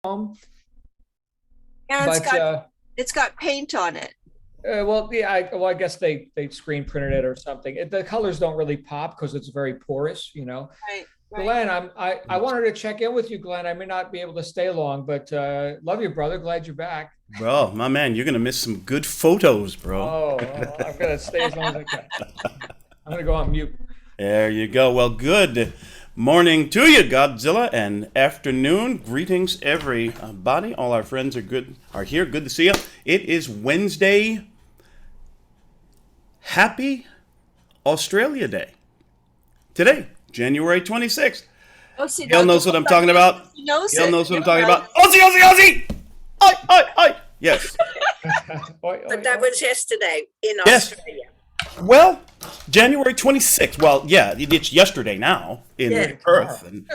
home. And it's But got it's got paint on it. well, yeah, I guess they screen printed it or something. The colors don't really pop because it's very porous. Right, right. Glenn, I wanted to check in with you, Glenn. I may not be able to stay long, but love you, brother. Glad you're back. Bro, my man, you're gonna miss some good photos, bro. I'm gonna stay as long as I can. I'm gonna go on mute. There you go. Well, good morning to you, Godzilla, and afternoon. Greetings, everybody. All our friends are here. Good to see you. It is Wednesday. Happy Australia Day. Today, January 26th. Oh, see, Gail don't knows what I'm talking about. She knows Gail it. knows what I'm You're talking right. about. Aussie, Aussie, Aussie! Oi, oi, oi! Yes. Oi, oi, But that oi. was yesterday in Yes. Australia. Well, January 26th. Well, yeah, it's yesterday now in Yeah. Perth and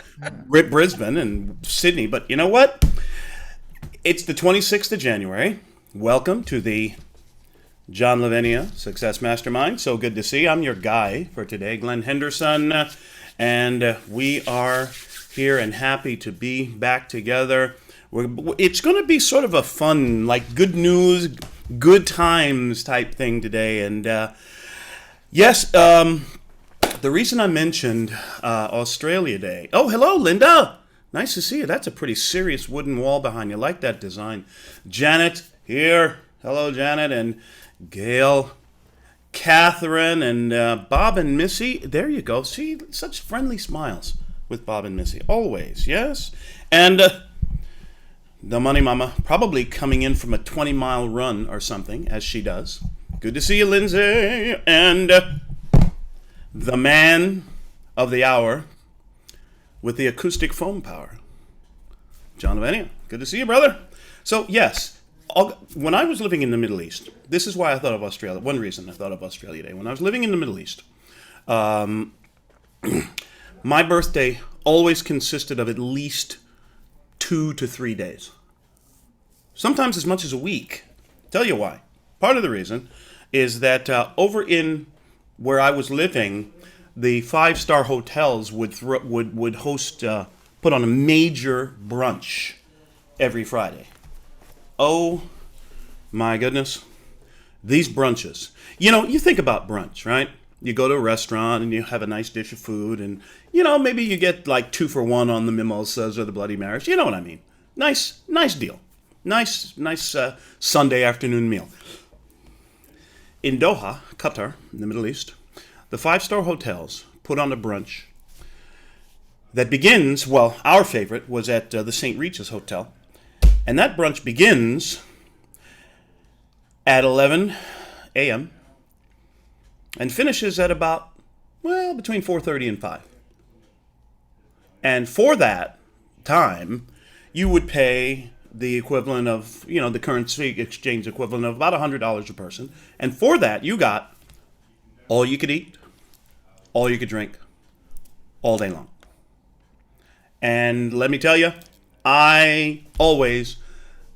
Brisbane and Sydney. But you know what? It's the 26th of January. Welcome to the John Lavinia Success Mastermind. So good to see you. I'm your guy for today, Glen Henderson. And we are here and happy to be back together. It's going to be sort of a fun, like good news, good times type thing today. And yes, the reason I mentioned Australia Day. Oh, hello, Linda. Nice to see you. That's a pretty serious wooden wall behind you. I like that design. Janet here. Hello, Janet. And Gail, Catherine, and Bob and Missy. There you go. See, such friendly smiles with Bob and Missy. Always, yes. And the Money Mama, probably coming in from a 20-mile run or something, as she does. Good to see you, Lindsay. And the man of the hour with the acoustic foam power, John Lavinia. Good to see you, brother. So, yes, when I was living in the Middle East, this is why I thought of Australia. One reason I thought of Australia Day. When I was living in the Middle East, my birthday always consisted of at least 2 to 3 days. Sometimes as much as a week. Tell you why. Part of the reason is that over in where I was living, the five-star hotels would host, put on a major brunch every Friday. Oh my goodness. These brunches. You think about brunch, right? You go to a restaurant and you have a nice dish of food and, maybe you get like 2 for 1 on the mimosas or the Bloody Marys. You know what I mean? Nice deal. Nice Sunday afternoon meal. In Doha, Qatar, in the Middle East, the five-star hotels put on a brunch that begins, well, our favorite was at the St. Regis Hotel. And that brunch begins at 11 a.m. and finishes at about, well, between 4:30 and 5. And for that time, you would pay the equivalent of, the currency exchange equivalent of about $100 a person. And for that, you got all you could eat, all you could drink, all day long. And let me tell you, I always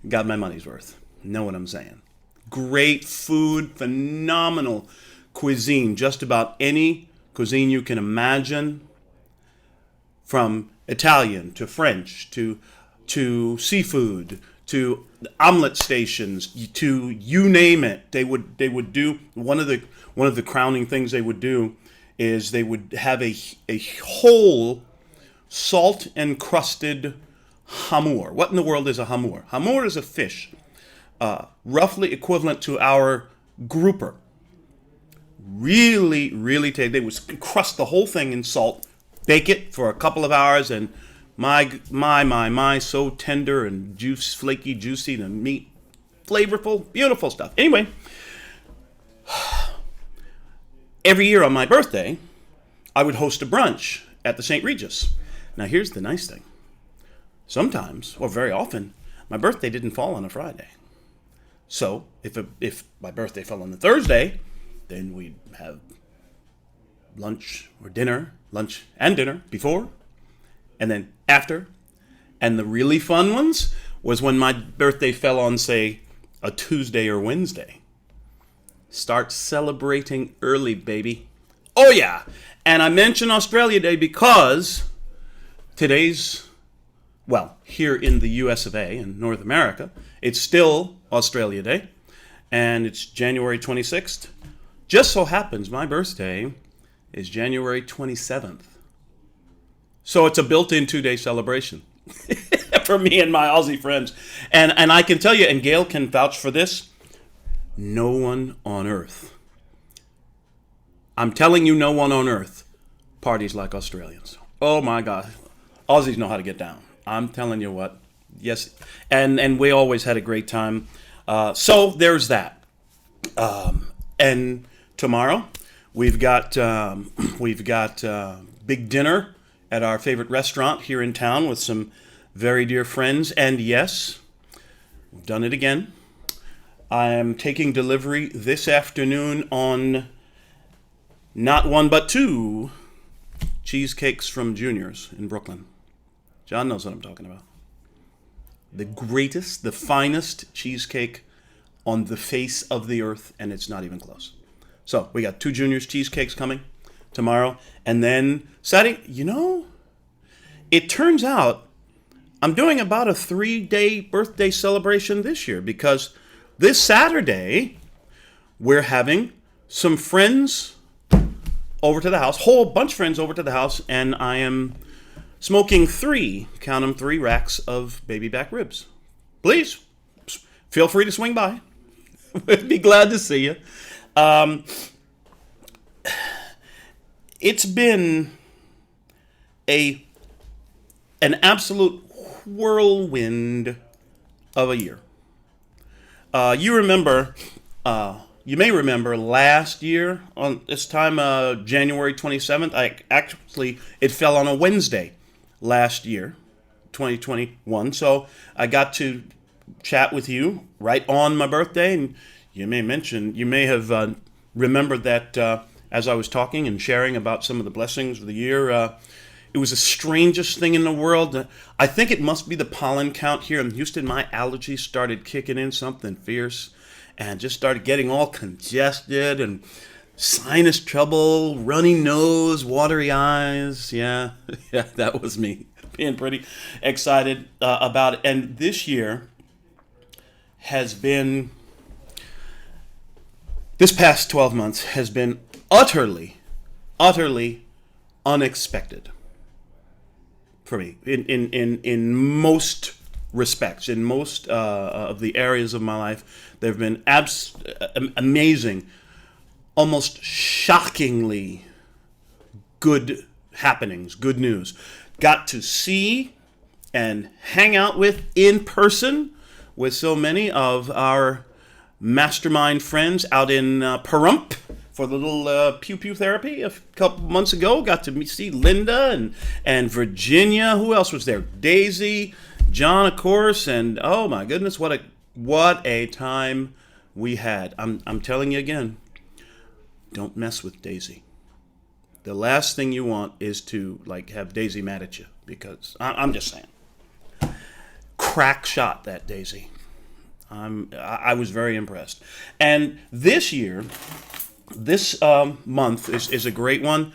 got my money's worth. Know what I'm saying? Great food, phenomenal cuisine, just about any cuisine you can imagine, from Italian to French to seafood to omelet stations to you name it. They would do one of the crowning things they would do is they would have a whole salt encrusted hamur. What in the world is a hamur? Hamur is a fish, roughly equivalent to our grouper. Really, really tasty. They would crust the whole thing in salt, bake it for a couple of hours, and my, so tender and flaky, juicy, the meat, flavorful, beautiful stuff. Anyway, every year on my birthday, I would host a brunch at the St. Regis. Now, here's the nice thing. Sometimes, or very often, my birthday didn't fall on a Friday. So, if my birthday fell on a Thursday, then we'd have lunch and dinner before, and then after. And the really fun ones was when my birthday fell on, say, a Tuesday or Wednesday. Start celebrating early, baby. Oh, yeah. And I mention Australia Day because today's well, here in the US of A, in North America, it's still Australia Day, and it's January 26th. Just so happens my birthday is January 27th. So it's a built-in 2-day celebration for me and my Aussie friends. And I can tell you, and Gail can vouch for this, no one on earth, I'm telling you, no one on earth parties like Australians. Oh my God. Aussies know how to get down. I'm telling you what. Yes. And we always had a great time. So there's that. And tomorrow we've got big dinner at our favorite restaurant here in town with some very dear friends. And yes, we've done it again. I am taking delivery this afternoon on not one but two cheesecakes from Junior's in Brooklyn. John knows what I'm talking about. The greatest, the finest cheesecake on the face of the earth, and it's not even close. So we got 2 Junior's cheesecakes coming tomorrow, and then Saturday, it turns out I'm doing about a 3-day birthday celebration this year, because this Saturday we're having some friends over to the house, whole bunch of friends over to the house, and I am smoking 3 racks of baby back ribs. Please, feel free to swing by. We'd be glad to see you. It's been an absolute whirlwind of a year. You may remember last year on this time, January 27th, it fell on a Wednesday last year, 2021. So I got to chat with you right on my birthday, and you may have remembered that as I was talking and sharing about some of the blessings of the year, it was the strangest thing in the world. I think it must be the pollen count here in Houston. My allergies started kicking in something fierce, and just started getting all congested and sinus trouble, runny nose, watery eyes. Yeah, that was me being pretty excited about it. And this past 12 months has been utterly unexpected for me in most respects. In most of the areas of my life, there have been amazing, almost shockingly good happenings, good news. Got to see and hang out with in person with so many of our mastermind friends out in Pahrump for the little pew-pew therapy a couple months ago. Got to see Linda and Virginia. Who else was there? Daisy, John, of course, and oh my goodness, what a time we had. I'm telling you again, don't mess with Daisy. The last thing you want is to have Daisy mad at you, because I'm just saying, crack shot that Daisy. I was very impressed. And this month is a great one.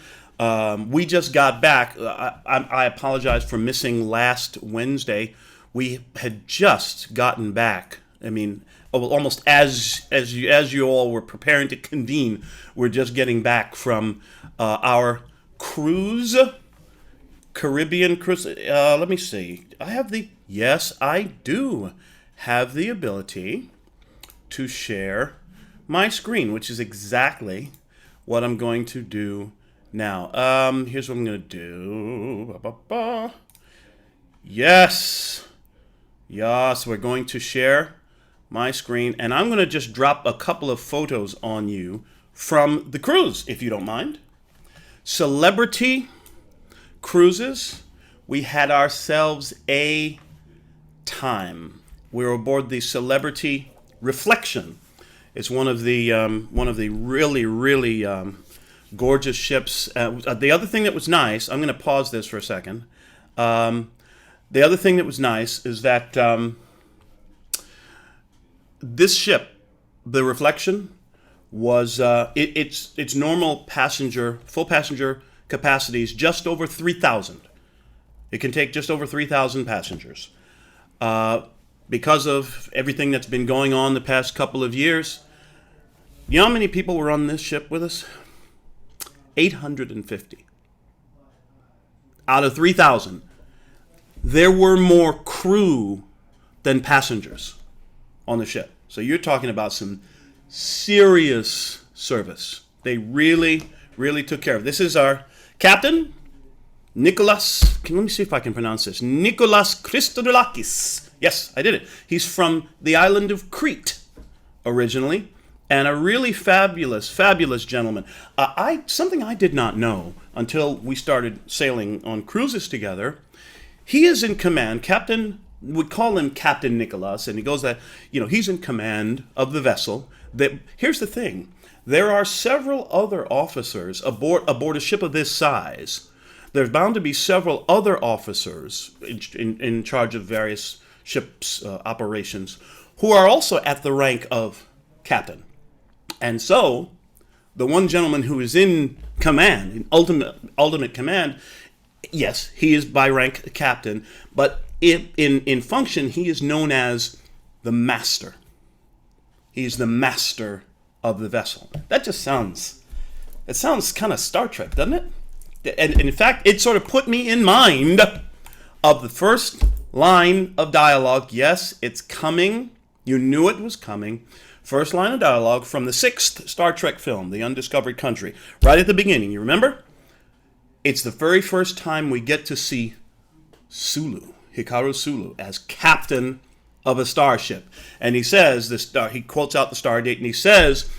We just got back. I apologize for missing last Wednesday. We had just gotten back. I mean, almost as you all were preparing to convene, we're just getting back from our cruise, Caribbean cruise. Let me see. Yes, I do have the ability to share my screen, which is exactly what I'm going to do now. Here's what I'm going to do. Yes, we're going to share my screen, and I'm going to just drop a couple of photos on you from the cruise, if you don't mind. Celebrity cruises. We had ourselves a time. We were aboard the Celebrity Reflection. It's one of the really gorgeous ships. The other thing that was nice, I'm going to pause this for a second. The other thing that was nice is that this ship, the Reflection, was its normal full passenger capacity is just over 3,000. It can take just over 3,000 passengers. Because of everything that's been going on the past couple of years, you know how many people were on this ship with us? 850. Out of 3,000. There were more crew than passengers on the ship. So you're talking about some serious service. They really, really took care of it. This is our captain, Nicholas. Let me see if I can pronounce this. Nicholas Christodoulakis. Yes, I did it. He's from the island of Crete originally, and a really fabulous, fabulous gentleman. Something I did not know until we started sailing on cruises together. He is in command. Captain, would call him Captain Nicholas, and he goes that, he's in command of the vessel. Here's the thing. There are several other officers aboard a ship of this size. There's bound to be several other officers in charge of various ships' operations who are also at the rank of captain. And so, the one gentleman who is in command, in ultimate command, yes, he is by rank captain, but in function, he is known as the master. He's the master of the vessel. That just sounds kind of Star Trek, doesn't it? And in fact, it sort of put me in mind of the first line of dialogue. Yes, it's coming. You knew it was coming. First line of dialogue from the 6th Star Trek film, The Undiscovered Country. Right at the beginning, you remember? It's the very first time we get to see Sulu, Hikaru Sulu, as captain of a starship. And he says, he quotes out the star date, and he says,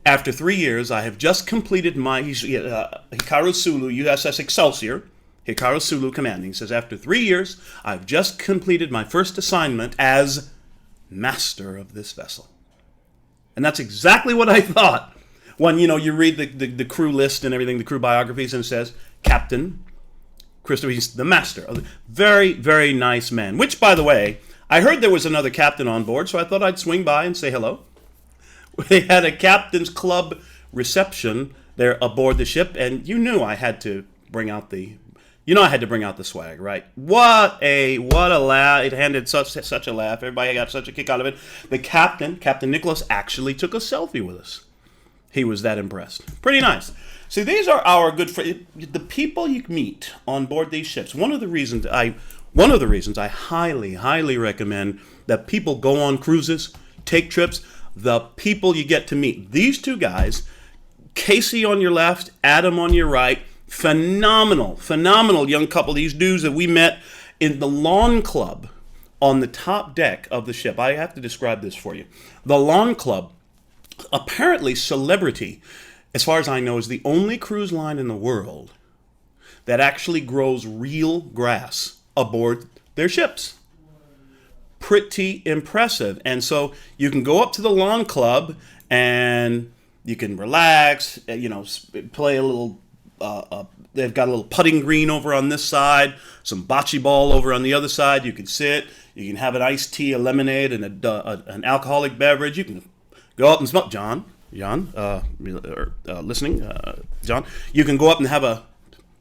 after 3 years, I have just completed my, Hikaru Sulu, USS Excelsior, Hikaru Sulu commanding. He says, after 3 years, I've just completed my first assignment as master of this vessel. And that's exactly what I thought when, you read the crew list and everything, the crew biographies, and it says, Captain Christopher, he's the master. Very, very nice man. Which, by the way, I heard there was another captain on board, so I thought I'd swing by and say hello. They had a captain's club reception there aboard the ship, and you knew I had to bring out the swag, right? What a laugh. It handed such a laugh. Everybody got such a kick out of it. The Captain Nicholas, actually took a selfie with us. He was that impressed. Pretty nice. See, these are our good friends, the people you meet on board these ships. One of the reasons I highly, highly recommend that people go on cruises, take trips, the people you get to meet. These two guys, Casey on your left, Adam on your right, phenomenal young couple. These dudes that we met in the lawn club on the top deck of the ship. I have to describe this for you. The lawn club, apparently Celebrity, as far as I know, is the only cruise line in the world that actually grows real grass aboard their ships. Pretty impressive. And so you can go up to the lawn club and you can relax, play a little, they've got a little putting green over on this side, some bocce ball over on the other side. You can sit, you can have an iced tea, a lemonade, and an alcoholic beverage. You can go up and smoke. John, listening, John, you can go up and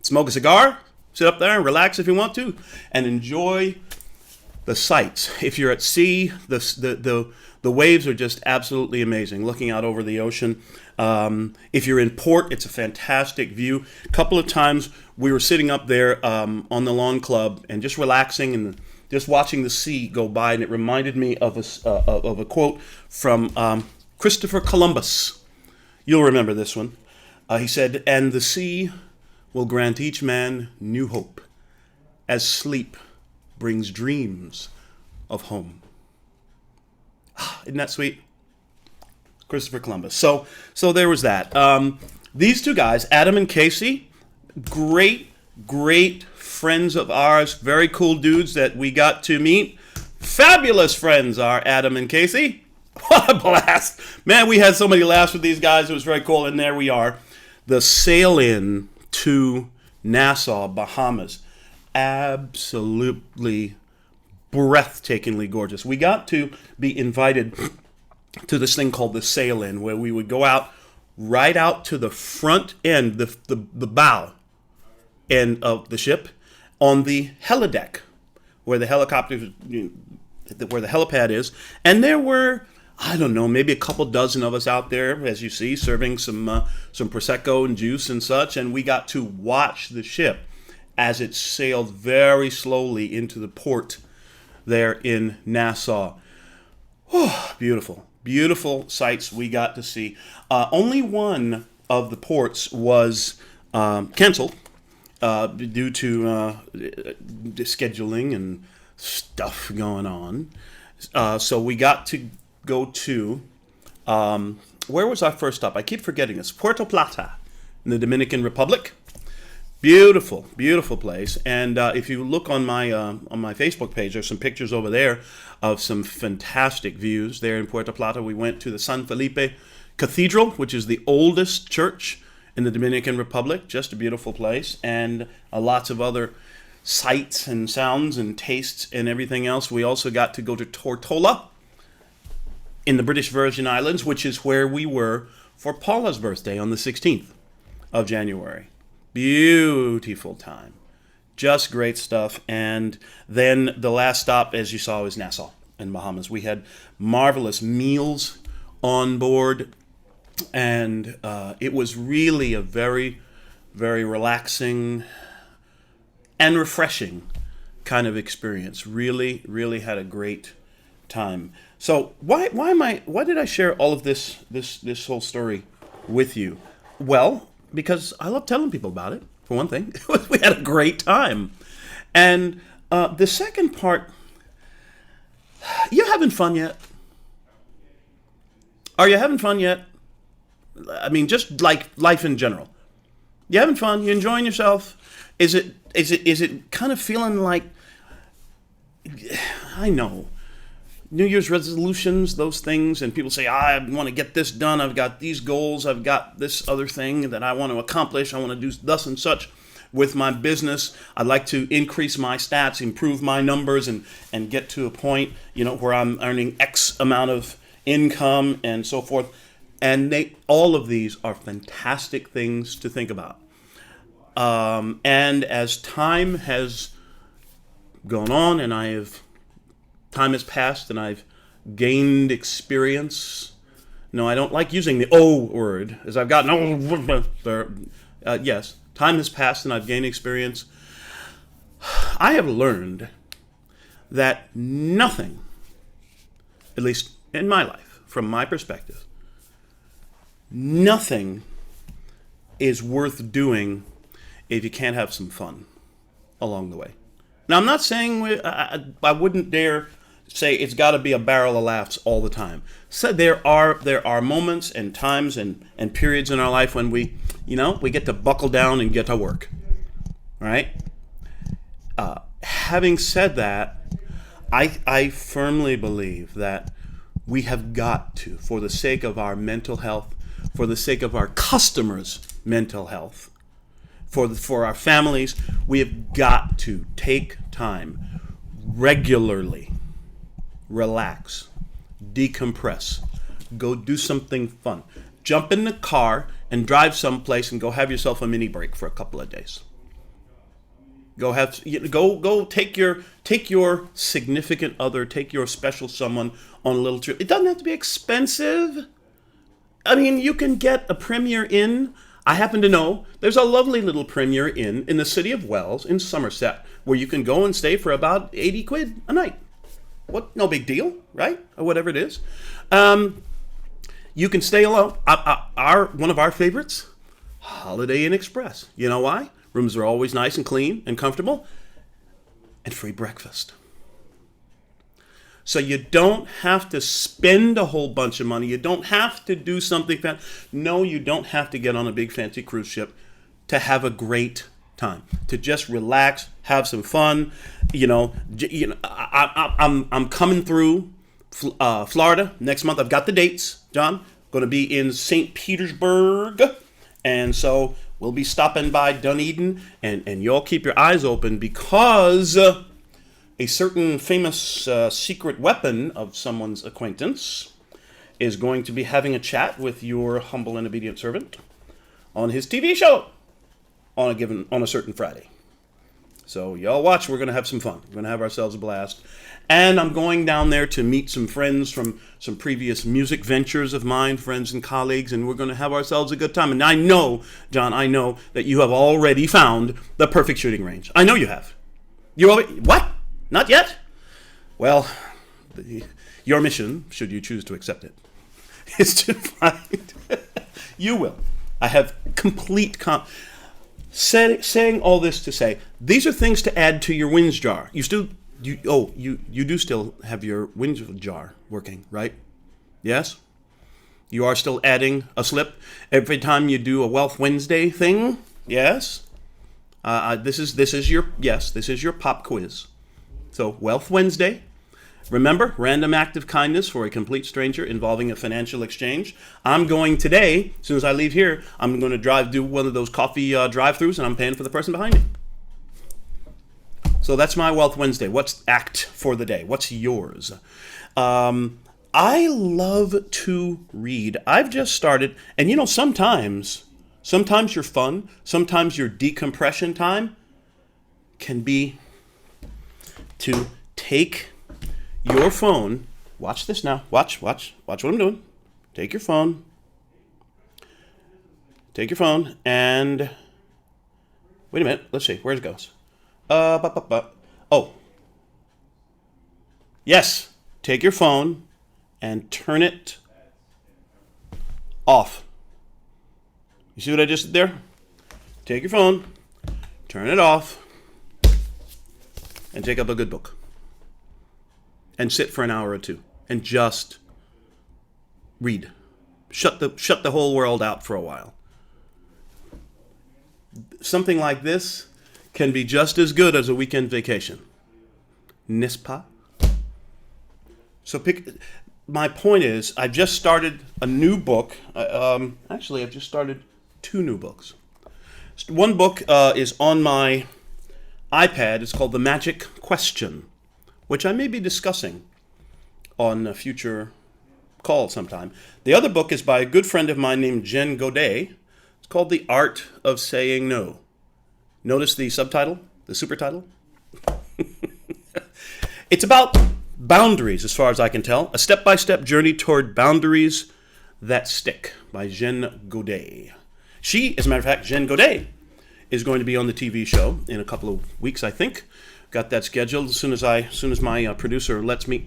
smoke a cigar, sit up there and relax if you want to, and enjoy the sights. If you're at sea, the waves are just absolutely amazing, looking out over the ocean. If you're in port, it's a fantastic view. A couple of times we were sitting up there on the lawn club and just relaxing and just watching the sea go by, and it reminded me of a quote from Christopher Columbus. You'll remember this one. He said, "And the sea will grant each man new hope, as sleep brings dreams of home." Isn't that sweet? Christopher Columbus. So there was that. These two guys, Adam and Casey, great friends of ours, very cool dudes that we got to meet. Fabulous friends are Adam and Casey. What a blast. Man, we had so many laughs with these guys. It was very cool. And there we are. The sail-in to Nassau, Bahamas. Absolutely breathtakingly gorgeous. We got to be invited to this thing called the sail-in, where we would go out right out to the front end, the bow end of the ship, on the helideck, where the where the helipad is, and there were, I don't know, maybe a couple dozen of us out there, as you see, serving some prosecco and juice and such, and we got to watch the ship as it sailed very slowly into the port there in Nassau. Oh, beautiful, beautiful sights we got to see. Only one of the ports was canceled due to scheduling and stuff going on. So we got to go to, where was our first stop? I keep forgetting this. Puerto Plata in the Dominican Republic. Beautiful, beautiful place. And if you look on my Facebook page, there's some pictures over there of some fantastic views there in Puerto Plata. We went to the San Felipe Cathedral, which is the oldest church in the Dominican Republic. Just a beautiful place, and lots of other sights and sounds and tastes and everything else. We also got to go to Tortola in the British Virgin Islands, which is where we were for Paula's birthday on the 16th of January. Beautiful time. Just great stuff. And then the last stop, as you saw, was Nassau in Bahamas. We had marvelous meals on board, and it was really a very, very relaxing and refreshing kind of experience. Really, really had a great time. So why did I share all of this whole story with you? Well, because I love telling people about it, for one thing. We had a great time. And the second part, you having fun yet? Are you having fun yet? I mean, just like life in general. You having fun? You enjoying yourself? Is it kind of feeling like, I know, New Year's resolutions, those things, and people say, I want to get this done, I've got these goals, I've got this other thing that I want to accomplish, I want to do thus and such with my business, I'd like to increase my stats, improve my numbers, and get to a point, where I'm earning X amount of income and so forth. And all of these are fantastic things to think about. And as time has gone on and time has passed and I've gained experience. No, I don't like using the O word, as I've gotten yes, time has passed and I've gained experience. I have learned that nothing, at least in my life, from my perspective, nothing is worth doing if you can't have some fun along the way. Now, I'm not saying I wouldn't dare say it's got to be a barrel of laughs all the time. So there are moments and times and periods in our life when we get to buckle down and get to work. All right? Having said that, I firmly believe that we have got to, for the sake of our mental health, for the sake of our customers' mental health, for our families, we have got to take time regularly, relax, decompress, go do something fun. Jump in the car and drive someplace and go have yourself a mini break for a couple of days. Go take your significant other, take your special someone on a little trip. It doesn't have to be expensive. I mean, you can get a Premier Inn. I happen to know there's a lovely little Premier Inn in the city of Wells in Somerset where you can go and stay for about 80 quid a night. What? No big deal, right? Or whatever it is. You can stay alone. One of our favorites, Holiday Inn Express. You know why? Rooms are always nice and clean and comfortable, and free breakfast. So you don't have to spend a whole bunch of money. You don't have to do something fancy. No, you don't have to get on a big fancy cruise ship to have a great time. To just relax, have some fun. I'm coming through Florida next month. I've got the dates, John. Going to be in St. Petersburg, and so we'll be stopping by Dunedin, and y'all keep your eyes open because a certain famous secret weapon of someone's acquaintance is going to be having a chat with your humble and obedient servant on his TV show on a certain Friday. So y'all watch. We're going to have some fun. We're going to have ourselves a blast. And I'm going down there to meet some friends from some previous music ventures of mine, friends and colleagues, and we're going to have ourselves a good time. And I know, John, I know that you have already found the perfect shooting range. I know you have. You already, what? Not yet? Well, your mission, should you choose to accept it, is to find. You will. I have complete saying all this to say these are things to add to your wins jar. You do still have your wins jar working, right? Yes. You are still adding a slip every time you do a Wealth Wednesday thing. Yes. This is your pop quiz. So Wealth Wednesday. Remember, random act of kindness for a complete stranger involving a financial exchange. I'm going today, as soon as I leave here, I'm going to do one of those coffee drive-thrus, and I'm paying for the person behind me. So that's my Wealth Wednesday. What's act for the day? What's yours? I love to read. I've just started, and sometimes your fun, sometimes your decompression time can be to take your phone. Watch this now. Watch what I'm doing. Take your phone. And wait a minute. Let's see. Where it goes. Oh. Yes. Take your phone and turn it off. You see what I just did there? Take your phone, turn it off, and take up a good book. And sit for an hour or two and just read. Shut the whole world out for a while. Something like this can be just as good as a weekend vacation. N'est-ce pas? So my point is, I just started a new book. Actually, I've just started 2 new books. One book is on my iPad. It's called The Magic Question, which I may be discussing on a future call sometime. The other book is by a good friend of mine named Jen Godet. It's called The Art of Saying No. Notice the subtitle, the super title? It's about boundaries, as far as I can tell. A step-by-step journey toward boundaries that stick by Jen Godet. She, as a matter of fact, Jen Godet, is going to be on the TV show in a couple of weeks, I think. Got that scheduled as soon as my producer lets me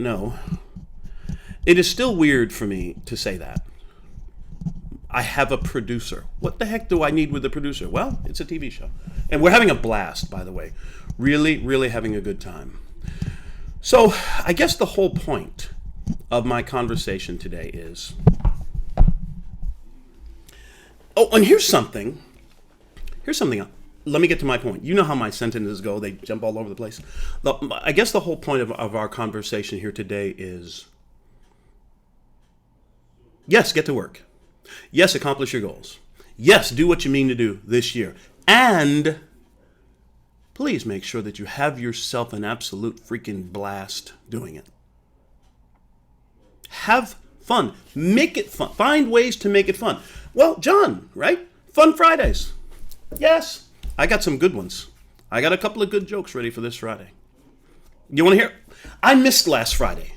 know. It is still weird for me to say that. I have a producer. What the heck do I need with a producer? Well, it's a TV show. And we're having a blast, by the way. Really, really having a good time. So, I guess the whole point of my conversation today is... Oh, and here's something. Let me get to my point. You know how my sentences go. They jump all over the place. I guess the whole point of our conversation here today is... Yes, get to work. Yes, accomplish your goals. Yes, do what you mean to do this year. And please make sure that you have yourself an absolute freaking blast doing it. Have fun. Make it fun. Find ways to make it fun. Well, John, right? Fun Fridays. Yes, I got some good ones. I got a couple of good jokes ready for this Friday. You want to hear? I missed last Friday.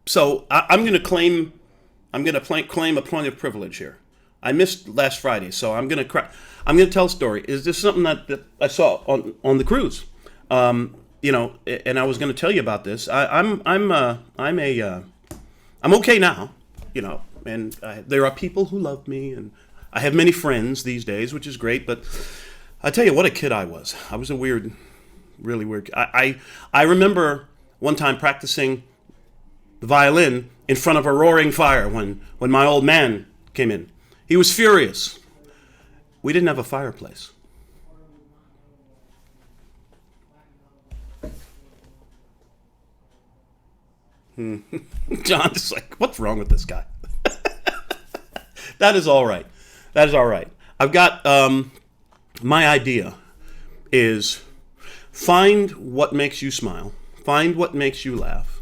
So I'm going to claim a point of privilege here. I missed last Friday, so I'm going to tell a story. Is this something that I saw on the cruise? And I was going to tell you about this. I'm okay now, and there are people who love me, and I have many friends these days, which is great. But I tell you what a kid I was. I was a really weird. I remember one time practicing the violin in front of a roaring fire when my old man came in. He was furious. We didn't have a fireplace. John's like, what's wrong with this guy? That is all right. I've got, my idea is find what makes you smile. Find what makes you laugh.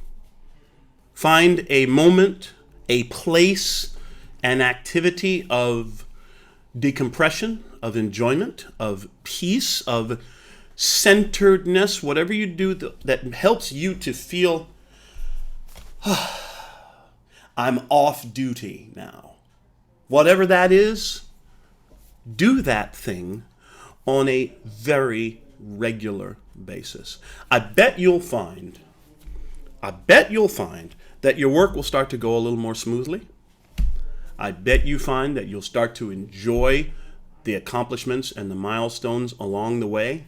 Find a moment, a place, an activity of decompression, of enjoyment, of peace, of centeredness, whatever you do that helps you to feel, I'm off duty now. Whatever that is, do that thing on a very regular basis. I bet you'll find that your work will start to go a little more smoothly. I bet you find that you'll start to enjoy the accomplishments and the milestones along the way.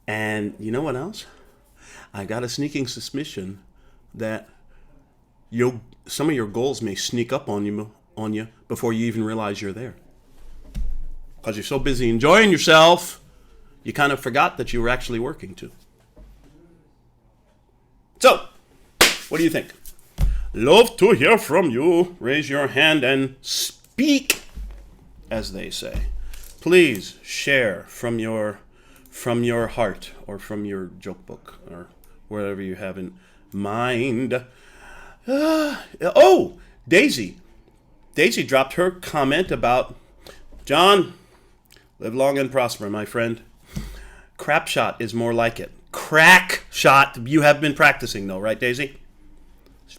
And you know what else? I got a sneaking suspicion that some of your goals may sneak up on you before you even realize you're there. Because you're so busy enjoying yourself, you kind of forgot that you were actually working too. So, what do you think? Love to hear from you. Raise your hand and speak, as they say. Please share from your heart or from your joke book or whatever you have in mind. Daisy. Daisy dropped her comment about, John, live long and prosper, my friend. Crap shot is more like it. Crack shot. You have been practicing though, right, Daisy?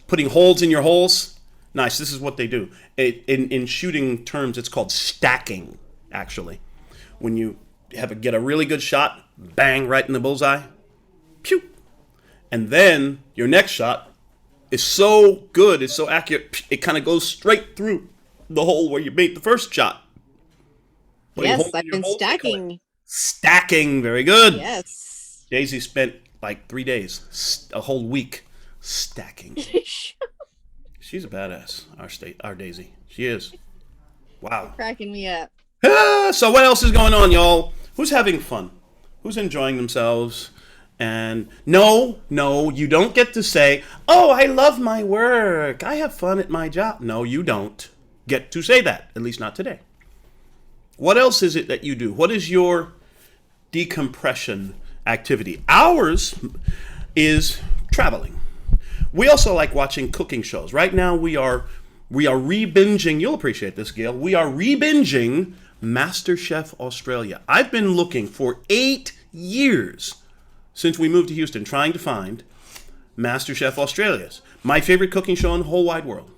Putting holes in your holes. Nice. This is what they do. In shooting terms, it's called stacking, actually. When you get a really good shot, bang, right in the bullseye. Pew. And then your next shot is so good, it's so accurate, it kind of goes straight through the hole where you made the first shot. Yes, I've been stacking. Stacking, very good. Yes. Daisy spent like 3 days, a whole week, stacking. She's a badass, our Daisy. She is. Wow. Cracking me up. So what else is going on, y'all? Who's having fun? Who's enjoying themselves? And no, you don't get to say, oh, I love my work. I have fun at my job. No, you don't get to say that, at least not today. What else is it that you do? What is your decompression activity? Ours is traveling. We also like watching cooking shows. Right now we are re-binging, you'll appreciate this, Gail, we are re-binging MasterChef Australia. I've been looking for 8 years since we moved to Houston trying to find MasterChef Australia's my favorite cooking show in the whole wide world.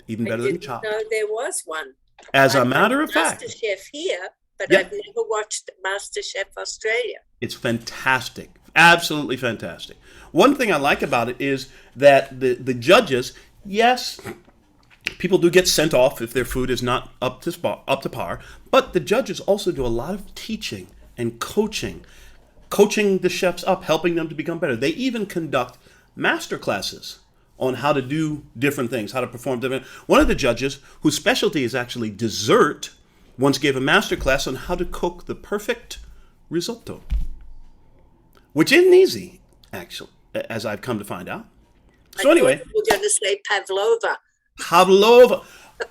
Even better than Chopped. No, there was one. As a matter of fact. MasterChef here, but Yep. I've never watched MasterChef Australia. It's fantastic. Absolutely fantastic. One thing I like about it is that the judges, yes, people do get sent off if their food is not up to par, but the judges also do a lot of teaching and coaching the chefs up, helping them to become better. They even conduct master classes on how to do different things, how to perform different. One of the judges, whose specialty is actually dessert, once gave a master class on how to cook the perfect risotto, which isn't easy, actually, as I've come to find out. So anyway, we're going to say pavlova. Pavlova.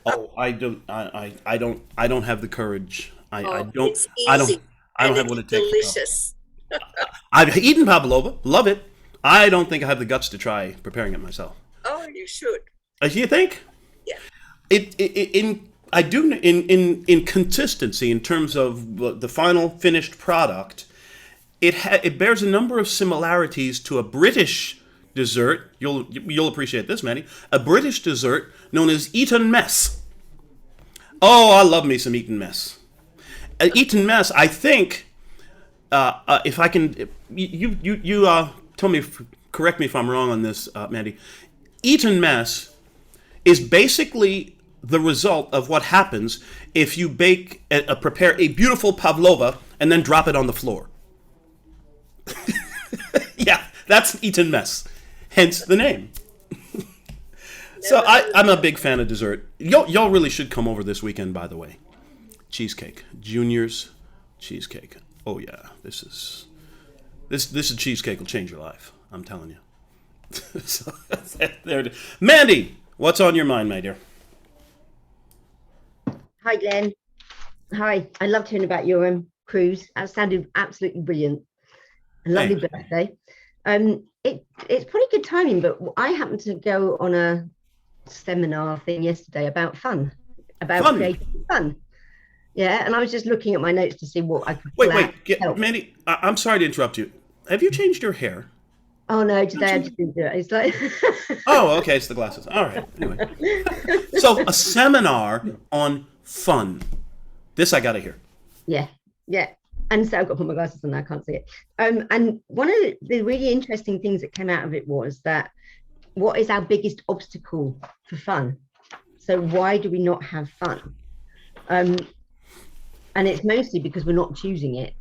Oh, I don't have the courage. I don't. It's I don't. easy, I don't and have what it it's takes. delicious. I've eaten pavlova, love it. I don't think I have the guts to try preparing it myself. Oh, you should. You think? Yeah. In consistency in terms of the final finished product, it bears a number of similarities to a British dessert. You'll appreciate this, Manny. A British dessert known as Eton Mess. Oh, I love me some Eton Mess. Eton Mess, I think. If I can, you tell me, correct me if I'm wrong on this, Mandy. Eton Mess is basically the result of what happens if you prepare a beautiful pavlova and then drop it on the floor. Yeah, that's Eton Mess, hence the name. So I'm a big fan of dessert. Y'all really should come over this weekend, by the way. Cheesecake, Junior's cheesecake. Oh yeah, this cheesecake will change your life. I'm telling you. So, there it is. Mandy, what's on your mind, my dear? Hi, Glenn. Hi. I loved hearing about your cruise. That sounded absolutely brilliant. A lovely birthday. It's pretty good timing, but I happened to go on a seminar thing yesterday about fun, about creating fun. Yeah, and I was just looking at my notes to see what I could Wait, pull out to help. Mandy, I'm sorry to interrupt you. Have you changed your hair? Oh no, today I just didn't do it. It's like Oh, okay, it's the glasses. All right. Anyway, so a seminar on fun. This I got to hear. yeah, yeah. And so I've got to put my glasses on now, I can't see it. And one of the really interesting things that came out of it was that what is our biggest obstacle for fun? So why do we not have fun? And it's mostly because we're not choosing it.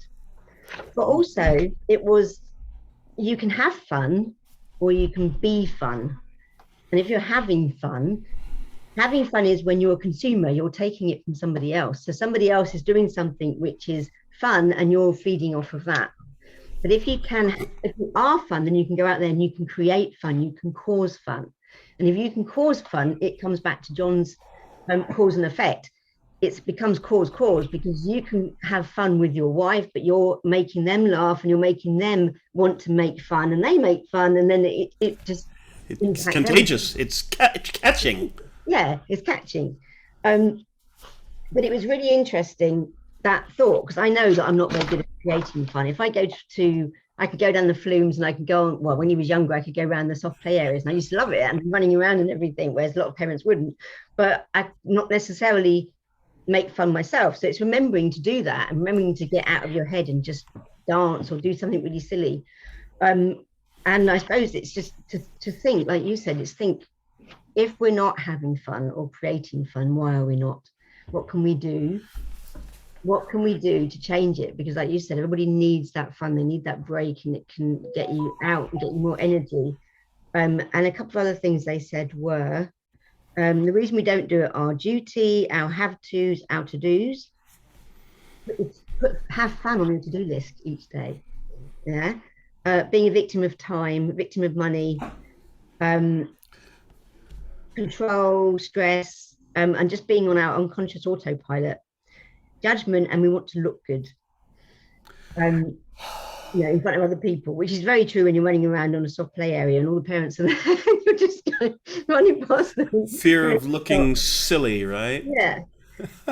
But also it was, you can have fun or you can be fun. And if you're having fun is when you're a consumer, you're taking it from somebody else. So somebody else is doing something which is fun and you're feeding off of that. But if you are fun, then you can go out there and you can create fun, you can cause fun. And if you can cause fun, it comes back to John's cause and effect. It becomes cause because you can have fun with your wife, but you're making them laugh and you're making them want to make fun and they make fun. And then it just... It's contagious. It's catching. Yeah, it's catching. But it was really interesting, that thought, because I know that I'm not very good at creating fun. If I I could go down the flumes and I could go on, well, when he was younger, I could go around the soft play areas and I used to love it and running around and everything, whereas a lot of parents wouldn't. But I not necessarily make fun myself. So it's remembering to do that and remembering to get out of your head and just dance or do something really silly. And I suppose it's just to think, like you said, it's think, if we're not having fun or creating fun, why are we not? What can we do? What can we do to change it? Because like you said, everybody needs that fun. They need that break and it can get you out and get you more energy. And a couple of other things they said were, the reason we don't do it are duty, our have-tos, our to-dos. Have fun on your to-do list each day. Yeah. Being a victim of time, victim of money, control, stress, and just being on our unconscious autopilot. Judgment, and we want to look good. In front of other people, which is very true when you're running around on a soft play area and all the parents are there, you're just running past them. Fear of looking silly, right? Yeah.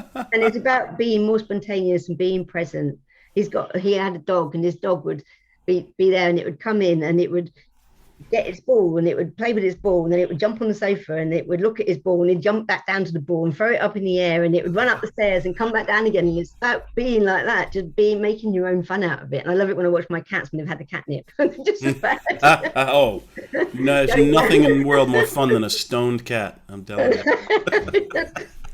And it's about being more spontaneous and being present. He had a dog, and his dog would be there, and it would come in and it would get its ball and it would play with its ball, and then it would jump on the sofa and it would look at his ball and he'd jump back down to the ball and throw it up in the air, and it would run up the stairs and come back down again. And it's about being like that, just making your own fun out of it. And I love it when I watch my cats when they've had the catnip. Just as bad. Oh, no, there's nothing in the world more fun than a stoned cat, I'm telling you.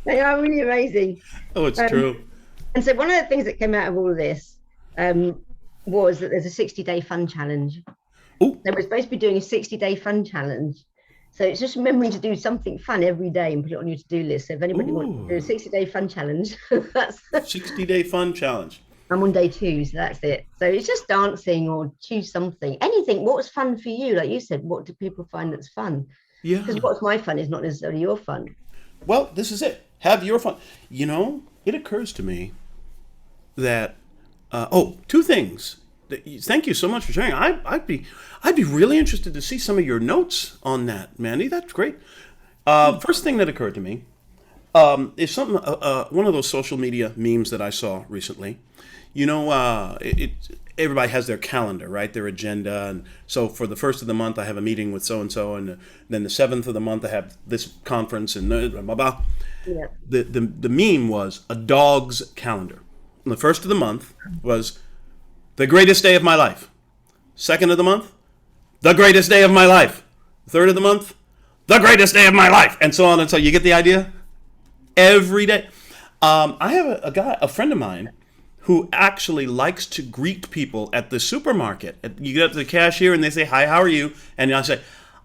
They are really amazing. Oh, it's true. And so one of the things that came out of all of this was that there's a 60-day fun challenge. Ooh. So we're supposed to be doing a 60-day fun challenge. So it's just remembering to do something fun every day and put it on your to-do list. So if anybody wants to do a 60-day fun challenge, that's 60-day fun challenge. I'm on day 2, so that's it. So it's just dancing or choose something, anything. What's fun for you? Like you said, what do people find that's fun? Yeah. Because what's my fun is not necessarily your fun. Well, this is it. Have your fun. It occurs to me that, two things. Thank you so much for sharing. I'd be really interested to see some of your notes on that, Mandy. That's great. First thing that occurred to me is something, one of those social media memes that I saw recently. Everybody has their calendar, right? Their agenda. And so for the first of the month, I have a meeting with so-and-so. And then the 7th of the month, I have this conference and blah, blah, blah. Yeah. The meme was a dog's calendar. And the first of the month was the greatest day of my life. Second of the month, the greatest day of my life. Third of the month, the greatest day of my life. And so on and so. You get the idea? Every day. I have a friend of mine, who actually likes to greet people at the supermarket. You get up to the cashier and they say, "Hi, how are you?" And I say,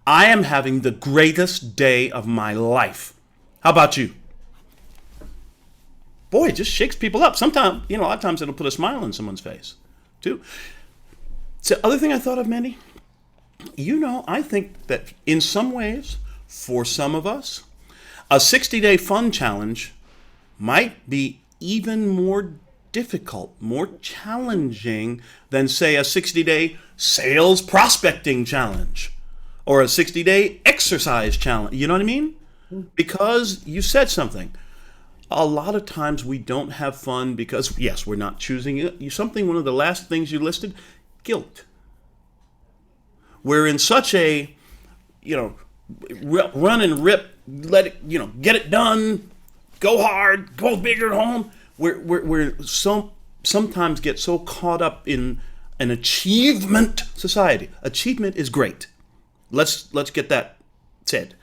"I am having the greatest day of my life. How about you?" Boy, it just shakes people up. Sometimes, a lot of times it'll put a smile on someone's face, too. So the other thing I thought of, Mandy, I think that in some ways, for some of us, a 60-day fun challenge might be even more difficult, more challenging than, say, a 60-day sales prospecting challenge or a 60-day exercise challenge. You know what I mean? Because you said something. a lot of times we don't have fun because, yes, we're not choosing it. One of the last things you listed, guilt. We're in such a, run and rip, let it, get it done, go hard, go big or home. We're sometimes get so caught up in an achievement society. Achievement is great. Let's get that said.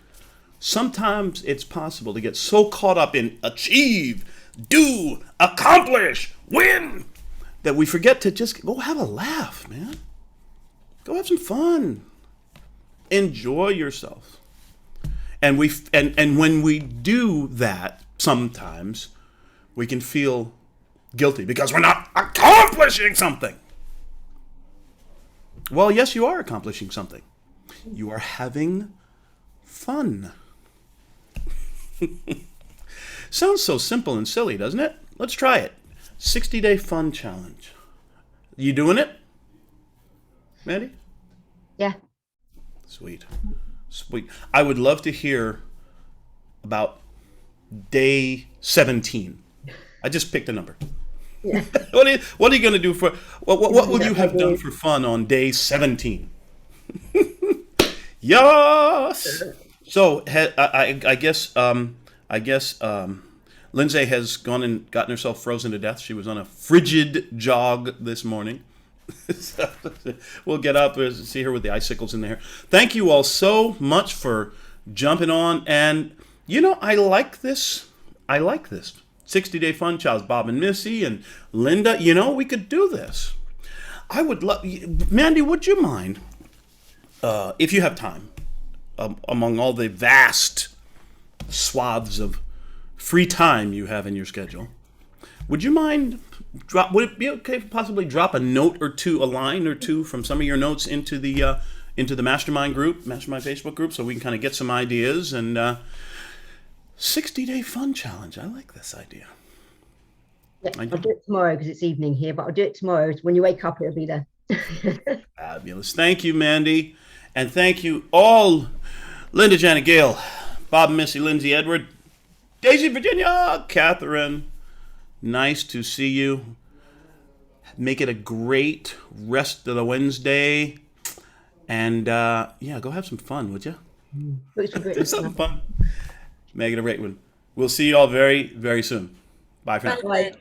Sometimes it's possible to get so caught up in achieve, do, accomplish, win, that we forget to just go have a laugh, man. Go have some fun. Enjoy yourself. And when we do that, sometimes we can feel guilty because we're not accomplishing something. Well, yes, you are accomplishing something. You are having fun. Sounds so simple and silly, doesn't it? Let's try it. 60-day fun challenge. You doing it, Mandy? Yeah. Sweet. I would love to hear about day 17. I just picked a number. Yeah. What are you going to do for what will you have done for fun on day 17? Yes. So I guess Lindsay has gone and gotten herself frozen to death. She was on a frigid jog this morning. So we'll get up and see her with the icicles in the hair. Thank you all so much for jumping on. And I like this. 60-day fun challenge. Bob and Missy and Linda. We could do this. I would love. Mandy, would you mind if you have time? Among all the vast swaths of free time you have in your schedule, would you mind would it be okay to possibly drop a note or two, a line or two from some of your notes into the mastermind Facebook group, so we can kind of get some ideas? And 60-day fun challenge. I like this idea. Yeah, I'll do it tomorrow because it's evening here, but I'll do it tomorrow. When you wake up, it'll be there. Fabulous. Thank you, Mandy. And thank you all, Linda, Janet, Gail, Bob, Missy, Lindsay, Edward, Daisy, Virginia, Catherine. Nice to see you. Make it a great rest of the Wednesday. And, go have some fun, would you? Do something fun. Make it a great one. We'll see you all very, very soon. Bye for now. Bye.